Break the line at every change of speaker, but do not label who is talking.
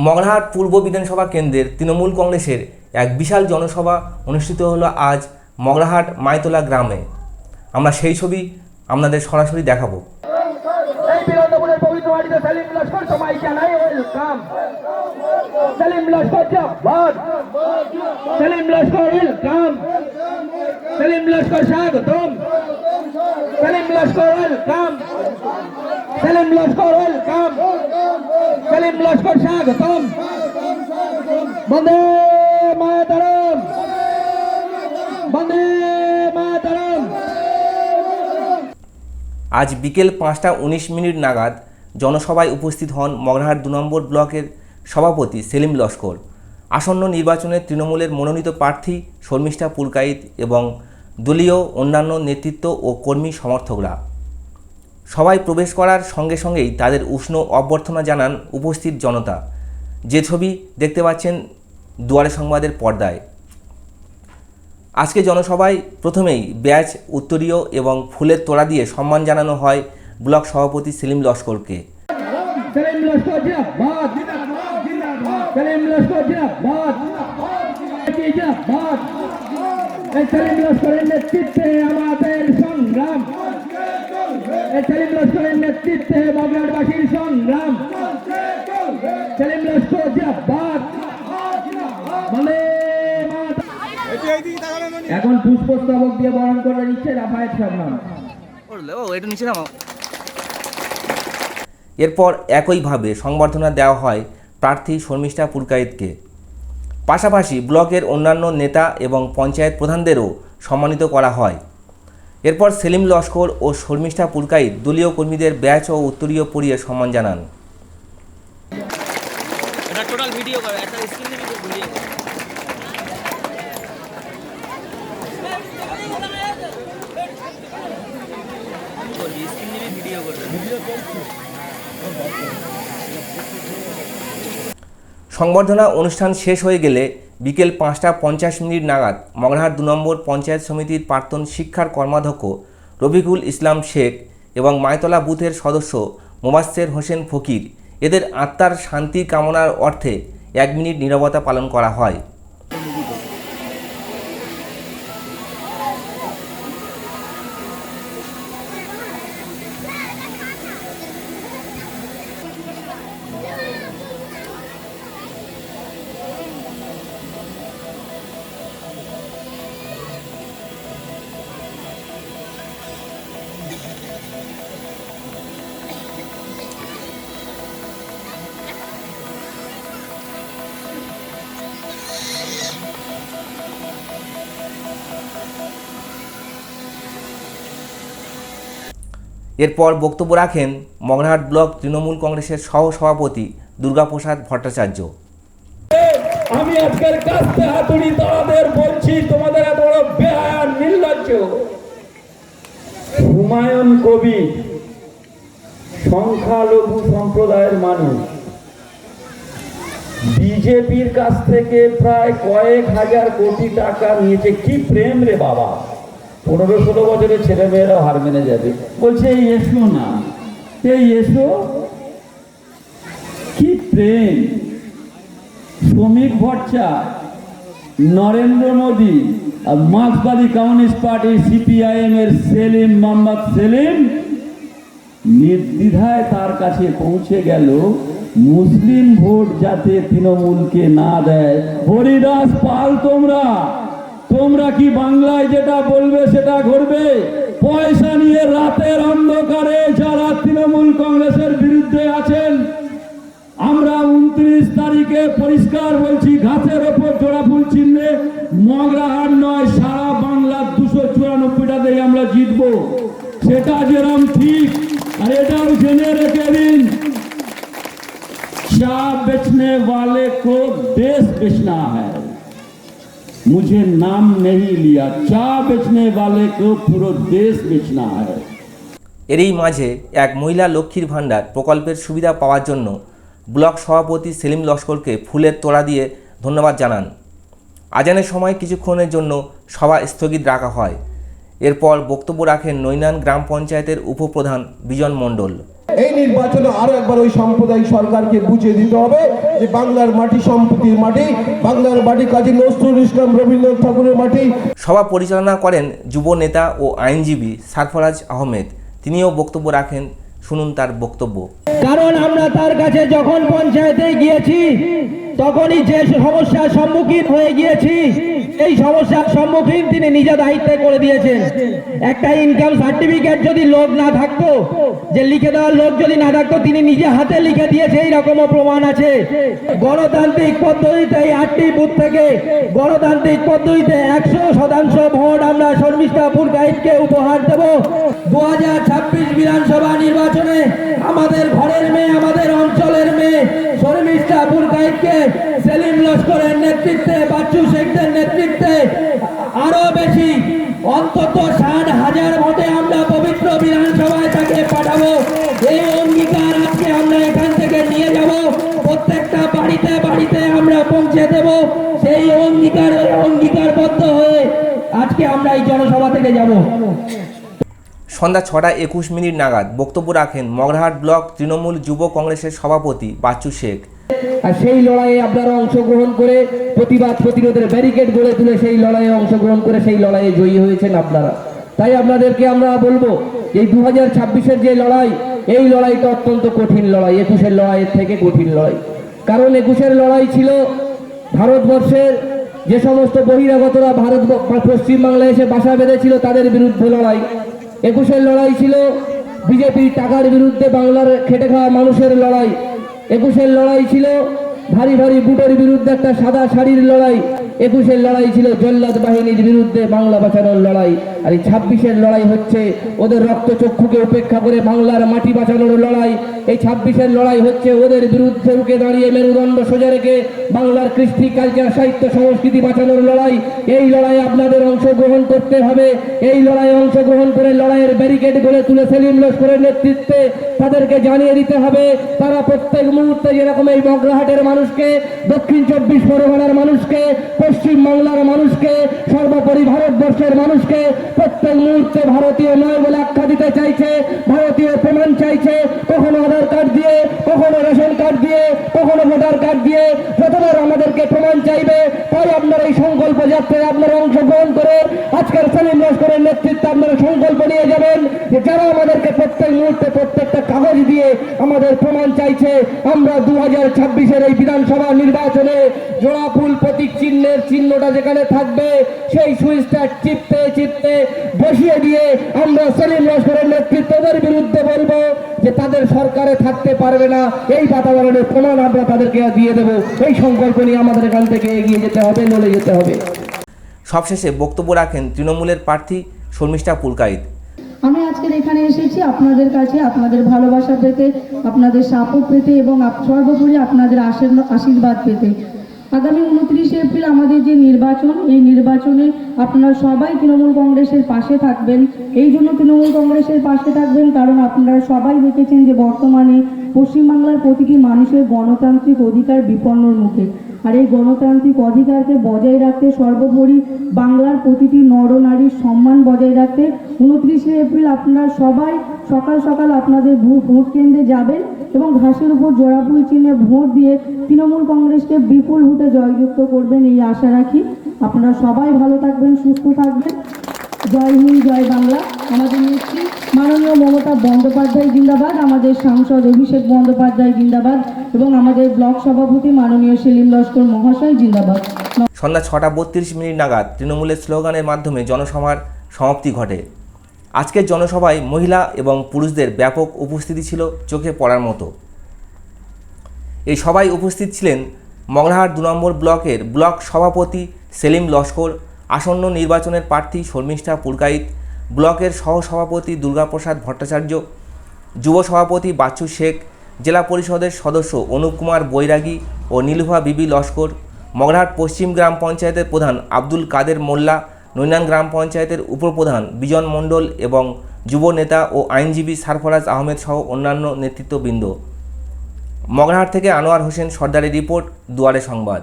মগরাহাট পূর্ব বিধানসভা কেন্দ্রের তৃণমূল কংগ্রেসের এক বিশাল জনসভা অনুষ্ঠিত হলো আজ মগরাহাট মাইতলা গ্রামে। আমরা সেই ছবি আপনাদের সরাসরি দেখাবো।
সেলিম লস্কর ওয়েলকাম, সেলিম লস্কর স্বাগতম, বন্দে মাতরম, বন্দে মাতরম।
আজ বিকেল 5:19 নাগাদ জনসভায় উপস্থিত হন মগরাহাট 2 নম্বর ব্লকের সভাপতি সেলিম লস্কর, আসন্ন নির্বাচনে তৃণমূলের মনোনীত প্রার্থী শর্মিষ্ঠা পুরকাইত এবং দলীয় অন্যান্য নেতৃত্ব ও কর্মী সমর্থকরা। সবাই প্রবেশ করার সঙ্গে সঙ্গেই তাদের উষ্ণ অভ্যর্থনা জানান উপস্থিত জনতা। যে ছবি দেখতে পাচ্ছেন দুয়ারে সংবাদের পর্দায়। আজকে জনসভায় প্রথমেই ব্যাচ, উত্তরীয় এবং ফুলের তোড়া দিয়ে সম্মান জানানো হয় ব্লক সভাপতি সেলিম লস্করকে।
সেলিম লস্কর জিন্দাবাদ, সেলিম লস্কর জিন্দাবাদ, জিন্দাবাদ। সেলিম লস্করের নেতৃত্বে আমাদের সংগ্রাম, সেলিম লস্করের নেতৃত্বে মগরাহাটবাসীর সংগ্রাম। সেলিম লস্কর জিন্দাবাদ। এখন পুষ্পস্তবক দিয়ে বরণ করে নিচ্ছে রাফায়েত সাবনাম।
এরপর একইভাবে সংবর্ধনা দেওয়া হয় প্রার্থী শর্মিষ্ঠা পুরকাইতকে। পাশাপাশি ব্লকের অন্যান্য নেতা এবং পঞ্চায়েত প্রধানদেরও সম্মানিত করা হয়। এরপর সেলিম লস্কর ও শর্মিষ্ঠা পুরকাইত দলীয় কর্মীদের ব্যাচ ও উত্তরীয় পরিয়ে সম্মান জানান। সংবর্ধনা অনুষ্ঠান শেষ হয়ে গেলে বিকেল 5:50 নাগাদ মগরাহাট 2 নম্বর পঞ্চায়েত সমিতির প্রাক্তন শিক্ষার কর্মাধ্যক্ষ রফিকুল ইসলাম শেখ এবং মাইতলা বুথের সদস্য মোবাশ্বের হোসেন ফকির এদের আত্মার শান্তি কামনার অর্থে 1 মিনিট নীরবতা পালন করা হয়। এরপর বক্তব্য রাখেন মগরাহাট ব্লক তৃণমূল কংগ্রেসের সহ সভাপতি দুর্গাপ্রসাদ ভট্টাচার্য।
আমি আজকের কাছে হাতুড়ি তোমাদের বলছি, তোমাদের এত বড় বেহায়া নির্লজ্জ। হুমায়ুন কবির সংখ্যালঘু সম্প্রদায়ের মানুষ, বিজেপির কাছ থেকে প্রায় কয়েক হাজার কোটি টাকা নিয়েছে। কি প্রেম রে বাবা! 15-16 বছরের ছেলে মেয়েরা হার মেনে যাবে, বলছে এই এসো না, এই এসো। কি প্রেম! শ্রমিক ভট্টাচার্য, নরেন্দ্র মোদী আর মার্ক্সবাদী কমিউনিস্ট পার্টি সিপিআইএম এর সেলিম মোহাম্মদ সেলিম নির্দ্বিধায় তার কাছে পৌঁছে গেল মুসলিম ভোট যাতে তৃণমূলকে না দেয়। হরিদাস পাল, তোমরা কি বাংলায় যেটা বলবে সেটা করবে? পয়সা নিয়ে রাতের অন্ধকারে যারা তৃণমূল কংগ্রেসের বিরুদ্ধে আছেন, আমরা 29 তারিখে পরিষ্কার বলছি, ঘাসের ওপর জোড়া ফুল চিহ্নে মগরাহাট নয় সারা বাংলার 294টাতেই আমরা জিতবো। সেটা যেরকম ঠিক, আর এটাও জেনে রেখে দিন, चा बेचने वाले को देश बेचना है। मुझे नाम नहीं लिया, चा बेचने वाले को पूरा देश बेचना है।
এরই মাঝে এক মহিলা লক্ষ্মীর ভাণ্ডার প্রকল্পের সুবিধা পাওয়ার জন্য ব্লক সভাপতি সেলিম লস্করকে ফুলের তোড়া দিয়ে ধন্যবাদ জানান। আজানের সময় কিছুক্ষণের জন্য সভা স্থগিত রাখা হয়। এরপর বক্তব্য রাখেন নৈনান গ্রাম পঞ্চায়েতের উপপ্রধান বিজন মণ্ডল।
এই নির্বাচনে আরো একবার ওই সাম্প্রদায়িক সরকারকে বুঝিয়ে দিতে হবে যে বাংলার মাটি সম্পত্তির মাটি, বাংলার মাটি কাজী নজরুল ইসলাম রবীন্দ্রনাথ ঠাকুরের মাটি।
সভা পরিচালনা করেন যুব নেতা ও আইনজীবী সারফরাজ আহমেদ। তিনিও বক্তব্য রাখেন, শুনুন তার বক্তব্য।
কারণ আমরা তার কাছে যখন পঞ্চায়েতে গিয়েছি তখনই যে সমস্যার সম্মুখীন হয়ে গিয়েছি এই সমস্যার সম্মুখীন তিনি নিজে দায়িত্বে করে দিয়েছেন। একটা ইনকাম সার্টিফিকেট যদি লোক না থাকতো, যে লিখে দেওয়ার লোক যদি না থাকতো, তিনি নিজে হাতে লিখে দিয়েছে, এইরকমও প্রমাণ আছে। গণতান্ত্রিক পদ্ধতিতে এই 8টি বুথ থেকে গণতান্ত্রিক পদ্ধতিতে 100% ভোট আমরা শর্মিষ্ঠা পুরকাইতকে উপহার দেব। 2026 বিধানসভা নির্বাচনে আমাদের ঘরের মেয়ে, আমাদের অঞ্চলের মেয়ে শর্মিষ্ঠা পুরকাইতকে সেলিম লস্করের নেতৃত্বে, বাচ্চু শেখদের নেতৃত্বে আরো বেশি অন্তত 60,000 ভোটে আমরা পবিত্র বিধানসভায় তাকে পাঠাবো। এই অঙ্গীকার আজকে আমরা এখান থেকে নিয়ে যাব, প্রত্যেকটা বাড়িতে বাড়িতে আমরা পৌঁছে দেব। সেই অঙ্গীকারবদ্ধ হয়ে আজকে আমরা এই জনসভা থেকে যাব।
সন্ধ্যা 6:21 নাগাদ বক্তব্য রাখেন মগরাহাট ব্লক তৃণমূল যুব কংগ্রেসের সভাপতি বাচ্চু শেখ।
আর সেই লড়াইয়ে আপনারা অংশগ্রহণ করে প্রতিবাদ প্রতিরোধের ব্যারিকেড গড়ে তুলে সেই লড়াইয়ে অংশগ্রহণ করে সেই লড়াইয়ে জয়ী হয়েছেন আপনারা। তাই আপনাদেরকে আমরা বলবো এই 2026-এর যে লড়াই, এই লড়াইটা অত্যন্ত কঠিন লড়াই, 21-এর লড়াইয়ের থেকে কঠিন লড়াই। কারণ 21-এর লড়াই ছিল ভারতবর্ষের যে সমস্ত বহিরাগতরা পশ্চিমবাংলায় এসে বাসা বেঁধেছিল তাদের বিরুদ্ধে লড়াই। 21-এর লড়াই ছিল বিজেপির টাকার বিরুদ্ধে বাংলার খেটে খাওয়া মানুষের লড়াই। 21-এর লড়াই ছিল ভারী ভারী বুটের বিরুদ্ধে একটা সাদা শাড়ির লড়াই। 21-এর লড়াই ছিল জল্লাদ বাহিনীর বিরুদ্ধে বাংলা বাঁচানোর লড়াই। আর এই 26-এর লড়াই হচ্ছে ওদের রক্তচক্ষুকে উপেক্ষা করে বাংলার মাটি বাঁচানোর লড়াই। এই 26-এর লড়াই হচ্ছে ওদের বিরুদ্ধে রুখে দাঁড়িয়ে মেরুদণ্ড সোজা রেখে বাংলার কৃষ্টি, কালচার, সাহিত্য, সংস্কৃতি বাঁচানোর লড়াই। এই লড়াইয়ে আপনাদের অংশগ্রহণ করতে হবে। এই লড়াইয়ে অংশগ্রহণ করে লড়াইয়ের ব্যারিকেড গড়ে তুলে সেলিম লস্করের নেতৃত্বে তাদেরকে জানিয়ে দিতে হবে তারা প্রত্যেক মুহূর্তে যেরকম এই মগরাহাটের মানুষকে, দক্ষিণ 24 পরগনার মানুষকে, পশ্চিম বাংলার মানুষকে, সর্বোপরি ভারতবর্ষের মানুষকে প্রত্যেক মুহূর্তে ভারতীয় নয় বলে আখ্যা দিতে চাইছে, ভারতীয় প্রমাণ চাইছে। কখনো আধার কার্ড দিয়ে, কখনো রেশন কার্ড দিয়ে, কখনো ভোটার কার্ড দিয়ে, যতবার আমাদেরকে প্রমাণ চাইবে। তাই আপনারা এই সংকল্প যাত্রায় আপনারা অংশগ্রহণ করে আজকের সেলিম লস্করের নেতৃত্বে আপনারা সংকল্প নিয়ে যাবেন যে যারা আমাদেরকে প্রত্যেক মুহূর্তে প্রত্যেকটা কাগজ দিয়ে আমাদের প্রমাণ চাইছে, আমরা 2026-এর এই বিধানসভা নির্বাচনে জোড়া ফুল প্রতীক চিহ্নের চিহ্নটা যেখানে থাকবে সেই সুইচটা চিপতে চিপতে বসিয়ে দিয়ে আমরা সেলিম লস্করের নেতৃত্বদের বিরুদ্ধে বলবো যে তাদের সরকারে থাকতে পারবে না। এই বাতাবরণের প্রমাণ আমরা তাদেরকে দিয়ে দেব। এই সংকল্প নিয়ে আমাদের এখান থেকে এগিয়ে যেতে হবে, লড়ে যেতে হবে।
সবশেষে বক্তব্য রাখেন তৃণমূলের প্রার্থী শর্মিষ্ঠা পুরকাইত।
আমি আজকের এখানে এসেছি আপনাদের কাছে আপনাদের ভালোবাসা পেতে, আপনাদের সাপোর্ট পেতে এবং সর্বোপরি আপনাদের আশীর্বাদ পেতে। আগামী 29 এপ্রিল আমাদের যে নির্বাচন, এই নির্বাচনে আপনারা সবাই তৃণমূল কংগ্রেসের পাশে থাকবেন। এই জন্য তৃণমূল কংগ্রেসের পাশে থাকবেন কারণ আপনারা সবাই দেখেছেন যে বর্তমানে পশ্চিমবাংলার প্রতিটি মানুষের গণতান্ত্রিক অধিকার বিপন্নর মুখে। আর এই গণতান্ত্রিক অধিকারকে বজায় রাখতে, সর্বোপরি বাংলার প্রতিটি নরনারীর সম্মান বজায় রাখতে 29 এপ্রিল আপনারা সবাই সকাল সকাল আপনাদের ভোট কেন্দ্রে যাবেন এবং ঘাসের উপর জোড়া ফুল চিহ্নে ভোট দিয়ে তৃণমূল কংগ্রেসকে বিপুল ভোটে জয়যুক্ত করবেন, এই আশা রাখি। আপনারা সবাই ভালো থাকবেন, সুস্থ থাকবেন। জয় হিন্দ, জয় বাংলা। আমাদের নেত্রী মাননীয় মমতা বন্দ্যোপাধ্যায় জিন্দাবাদ, আমাদের সাংসদ অভিষেক বন্দ্যোপাধ্যায় জিন্দাবাদ এবং আমাদের ব্লক সভাপতি মাননীয় সেলিম লস্কর মহাশয় জিন্দাবাদ।
সন্ধ্যা 6:32 নাগাদ তৃণমূলের স্লোগানের মাধ্যমে জনসভার সমাপ্তি ঘটে। আজকের জনসভায় মহিলা এবং পুরুষদের ব্যাপক উপস্থিতি ছিল চোখে পড়ার মতো। এই সভায় উপস্থিত ছিলেন মগরাহাট 2 নম্বর ব্লকের ব্লক সভাপতি সেলিম লস্কর, আসন্ন নির্বাচনের প্রার্থী শর্মিষ্ঠা পুরকাইত, ব্লকের সহসভাপতি দুর্গাপ্রসাদ ভট্টাচার্য, যুব সভাপতি বাচ্চু শেখ, জেলা পরিষদের সদস্য অনুপ কুমার বৈরাগী ও নীলুফা বিবি লস্কর, মগরাহাট পশ্চিম গ্রাম পঞ্চায়েতের প্রধান আব্দুল কাদের মোল্লা, নৈনান গ্রাম পঞ্চায়েতের উপপ্রধান বিজন মণ্ডল এবং যুব নেতা ও আইনজীবী সারফরাজ আহমেদ সহ অন্যান্য নেতৃত্ববৃন্দ। মগরাহাট থেকে আনোয়ার হোসেন সর্দারের রিপোর্ট, দুয়ারে সংবাদ।